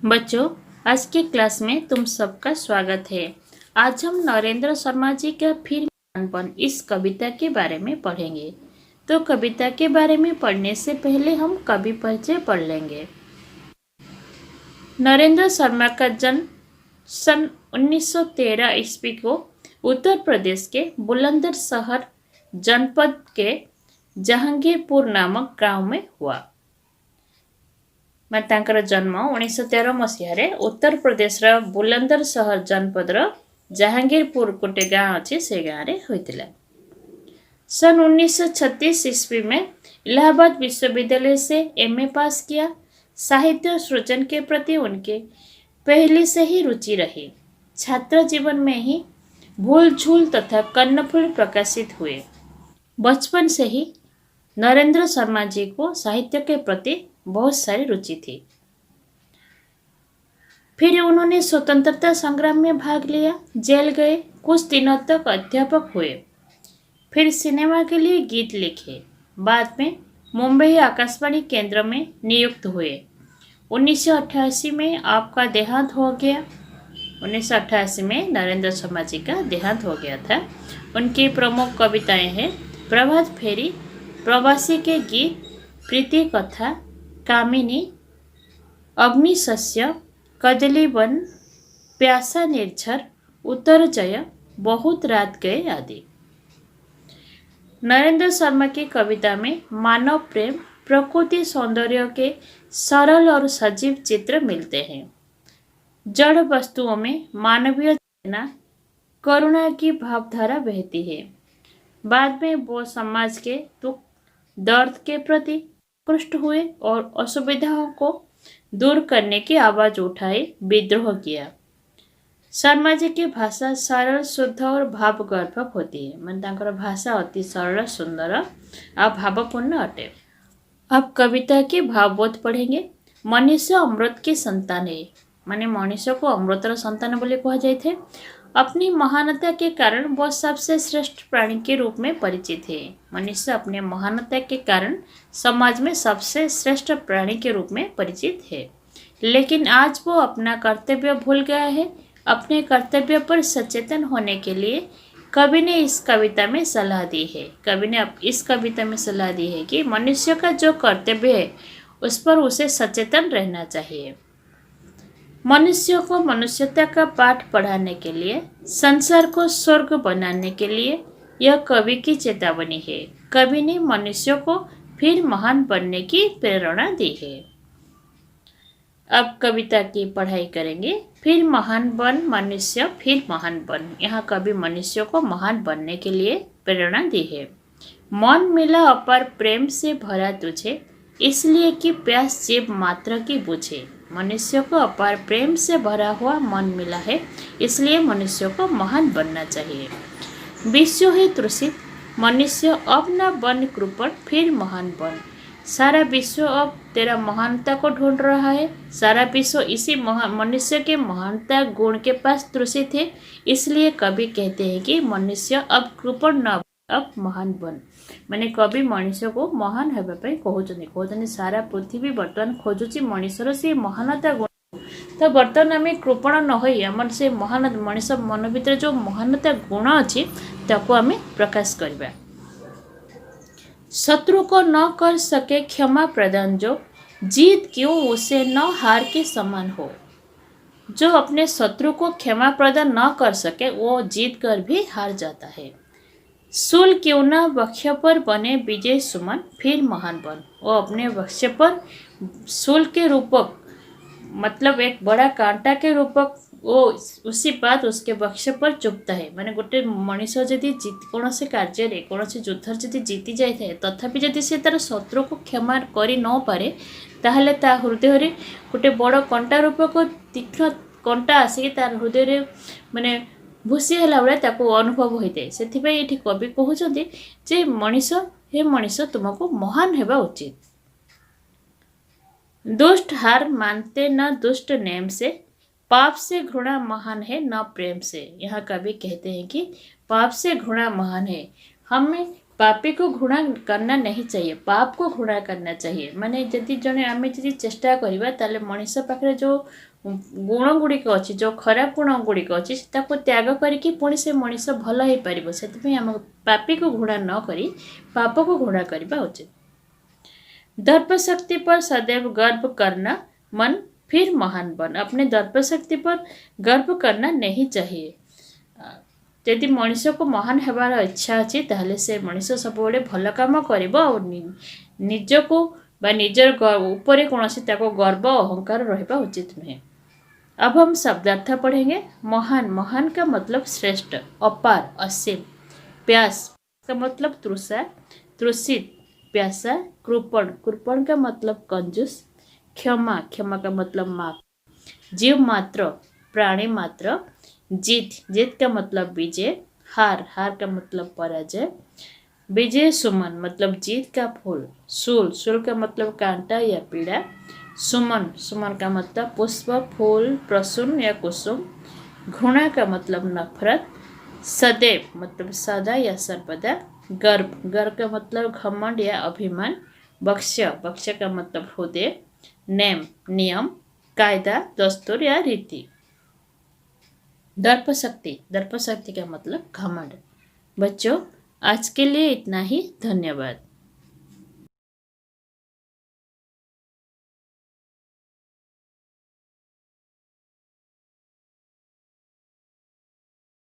बच्चों, आज की क्लास में तुम सबका स्वागत है। आज हम नरेंद्र शर्मा जी का फिर महानपन इस कविता के बारे में पढ़ेंगे। तो कविता के बारे में पढ़ने से पहले हम कवि परिचय पढ़ लेंगे। नरेंद्र शर्मा का जन्म सन 1913 ईस्वी को उत्तर प्रदेश के बुलंदशहर जनपद के जहांगीरपुर नामक गांव में हुआ। तांकर जन्म 1913 मसीह उत्तर प्रदेश बुलंदशहर जनपद जहांगीरपुर गोटे गाँव अच्छे से गाँव में होता। सन 1936 ईस्वी में इलाहाबाद विश्वविद्यालय से एमए पास किया। साहित्य सृजन के प्रति उनके पहले से ही रुचि रही। छात्र जीवन में ही भूल झूल तथा कर्णफूल प्रकाशित हुए। बचपन से ही नरेंद्र शर्मा जी को साहित्य के प्रति बहुत सारी रुचि थी। फिर उन्होंने स्वतंत्रता संग्राम में भाग लिया, जेल गए, कुछ दिनों तक अध्यापक हुए, फिर सिनेमा के लिए गीत लिखे। बाद में मुंबई आकाशवाणी केंद्र में नियुक्त हुए। 1988 में आपका देहांत हो गया। 1988 में नरेंद्र शर्मा जी का देहांत हो गया था। उनकी प्रमुख कविताएं हैं प्रभात फेरी, प्रवासी के गीत, प्रीति कथा, कामिनी, अग्निशस्य, कदली वन, प्यासा निर्झर, उत्तर जय, बहुत रात गए आदि। नरेंद्र शर्मा की कविता में मानव प्रेम, प्रकृति सौंदर्य के सरल और सजीव चित्र मिलते हैं। जड़ वस्तुओं में मानवीय चेतना, करुणा की भावधारा बहती है। बाद में वो समाज के दुख दर्द के प्रति आकृष्ट हुए और असुविधाओं को दूर करने की आवाज उठाई, विद्रोह किया। शर्मा जी की भाषा सरल, शुद्ध और भावगर्भक होती है। तांकर भाषा अति सरल, सुंदर और भावपूर्ण अटे। अब कविता के भावबोध पढ़ेंगे। मनुष्य अमृत की संतान है। माने मनुष्य को अमृतर संतान बोले कहा जाए थे। अपनी महानता के कारण वह सबसे श्रेष्ठ प्राणी के रूप में परिचित है। मनुष्य अपने महानता के कारण समाज में सबसे श्रेष्ठ प्राणी के रूप में परिचित है, लेकिन आज वो अपना कर्तव्य भूल गया है। अपने कर्तव्य पर सचेतन होने के लिए कवि ने इस कविता में सलाह दी है। कवि ने इस कविता में सलाह दी है कि मनुष्य का जो कर्तव्य है उस पर उसे सचेतन रहना चाहिए। मनुष्य को मनुष्यता का पाठ पढ़ाने के लिए, संसार को स्वर्ग बनाने के लिए यह कवि की चेतावनी है। कवि ने मनुष्य को फिर महान बनने की प्रेरणा दी है। अब कविता की पढ़ाई करेंगे। फिर महान बन मनुष्य, फिर महान बन। यहाँ कवि मनुष्य को महान बनने के लिए प्रेरणा दी है। मन मिला अपार प्रेम से भरा तुझे, इसलिए कि प्यास जीव मात्र की बुझे। मनुष्य को अपार प्रेम से भरा हुआ मन मिला है, इसलिए मनुष्य को महान बनना चाहिए। विश्व है तृषित, मनुष्य अब न बन कृपण, फिर महान बन। सारा विश्व अब तेरा महानता को ढूंढ रहा है। सारा विश्व इसी मनुष्य के महानता गुण के पास तृषित है। इसलिए कवि कहते हैं कि मनुष्य अब कृपण न, अब महान बन। माने कवि मनुष्य को महान होगा कहते सारा पृथ्वी बर्तमान खोजुची मनुष्यर से महानता गुण। तो बर्तमान आम कृपण न हो आम से महान मनुष्य मन भीतर जो महानता गुण अच्छी ताको आम प्रकाश करवा। शत्रु को न कर सके क्षमा प्रदान, जो जीत क्यों उसे न हार के समान हो। जो अपने शत्रु को क्षमा प्रदान न कर सके वो जीत कर भी हार जाता है। सूल क्यों न वक्ष पर बने विजय सुमन, फिर महान बन। वो अपने वक्ष पर सूल के रूपक, मतलब एक बड़ा कांटा के रूपक, वो उसी बात उसके वक्ष पर चुपता है। माने गोटे मनीष जदि कौन से कार्य कौन से युद्ध जदि जीति जाए तथापि जदि से तार शत्रु को क्षमा करि न पारे ताहले ता हृदय गोटे बड़ कंटा रूपक तीक्ष्ण कंटा आसिक तार हृदय माने भूसी है ताको अनुभव होता है। से ये कवि कहते जे मनीष, हे मनीष तुमको महान होगा उचित। दुष्ट हार मानते न दुष्ट नेम से, पाप से घृणा महान है न प्रेम से। यहाँ कवि कहते हैं कि पाप से घृणा महान है। हमें पापी को घृणा करना नहीं चाहिए, पाप को घृणा करना चाहिए। माने यदि जने आम यदि चेष्टा करवा ताले मनीष पाखे जो गुण गुड़िक अच्छी जो खराब गुण गुड़िक अच्छी ताको त्याग करके पुणी से मनीष भल हो पार से आम पापी को घृणा न करी पाप को घृणा करने उचित। दर्प शक्ति पर सदैव गर्व करना मन फिर महान बन। अपने दर्प शक्ति पर गर्व करना नहीं चाहिए। यदि मनीष को महान होबार इच्छा अच्छी ताहले से मनीष सब भल काम कर निजको निजर ऊपर कौन गर्व अहंकार रहा उचित नुहे। अब हम शब्दार्थ पढ़ेंगे। महान, महान का मतलब श्रेष्ठ, अपार, असीम। प्यास का मतलब तृषा, तृषित, प्यासा। कृपण, कृपण का मतलब कंजूस। क्षमा, क्षमा का मतलब माफ। जीव मात्र, प्राणी मात्र। जीत, जीत का मतलब विजय। हार, हार का मतलब पराजय। विजय सुमन मतलब जीत का फूल। शूल, शूल का मतलब कांटा या पीड़ा। सुमन, सुमन का मतलब पुष्प, फूल, प्रसून या कुसुम। घृणा का मतलब नफरत। सदैव मतलब सदा या सर्वदा। गर्व, गर्व का मतलब घमंड या अभिमान। बक्ष्य, बक्ष्य का मतलब हृदय। नेम, नियम, कायदा, दस्तूर या रीति। दर्प शक्ति, दर्प शक्ति का मतलब घमंड। बच्चों, आज के लिए इतना ही। धन्यवाद।